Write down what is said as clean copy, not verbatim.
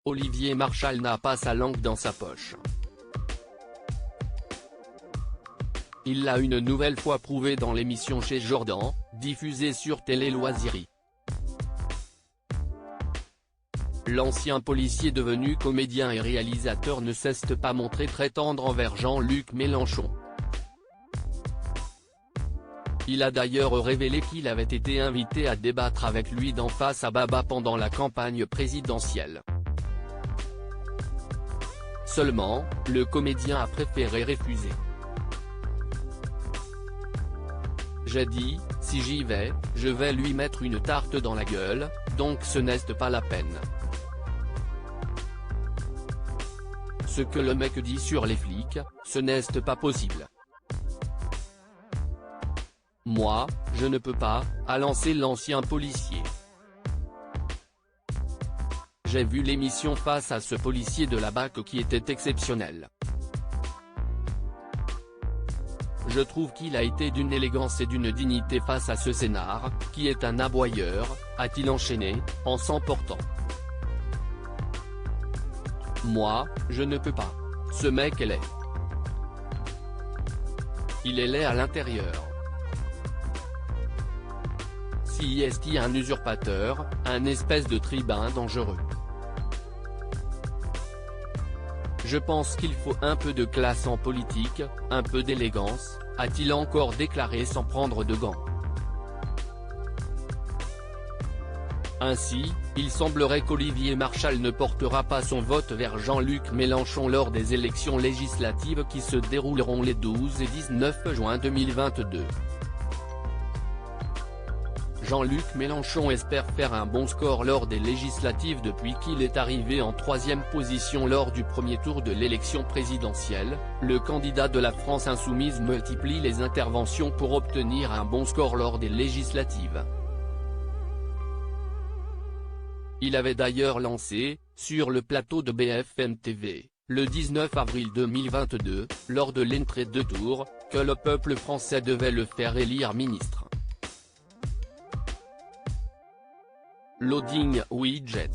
Olivier Marchal n'a pas sa langue dans sa poche. Il l'a une nouvelle fois prouvé dans l'émission Chez Jordan, diffusée sur Télé Loisirs. L'ancien policier devenu comédien et réalisateur ne s'est pas montré très tendre envers Jean-Luc Mélenchon. Il a d'ailleurs révélé qu'il avait été invité à débattre avec lui dans Face à Baba pendant la campagne présidentielle. Seulement, le comédien a préféré refuser. J'ai dit, si j'y vais, je vais lui mettre une tarte dans la gueule, donc ce n'est pas la peine. Ce que le mec dit sur les flics, ce n'est pas possible. Moi, je ne peux pas, a lancé l'ancien policier. J'ai vu l'émission Face à ce policier de la BAC qui était exceptionnelle. Je trouve qu'il a été d'une élégance et d'une dignité face à ce scénar, qui est un aboyeur, a-t-il enchaîné, en s'emportant. Moi, je ne peux pas. Ce mec est laid. Il est laid à l'intérieur. Si est un usurpateur, un espèce de tribun dangereux. Je pense qu'il faut un peu de classe en politique, un peu d'élégance, a-t-il encore déclaré sans prendre de gants. Ainsi, il semblerait qu'Olivier Marchal ne portera pas son vote vers Jean-Luc Mélenchon lors des élections législatives qui se dérouleront les 12 et 19 juin 2022. Jean-Luc Mélenchon espère faire un bon score lors des législatives depuis qu'il est arrivé en 3e position lors du premier tour de l'élection présidentielle. Le candidat de la France insoumise multiplie les interventions pour obtenir un bon score lors des législatives. Il avait d'ailleurs lancé, sur le plateau de BFM TV, le 19 avril 2022, lors de l'entrée de tour, que le peuple français devait le faire élire ministre. Loading widget.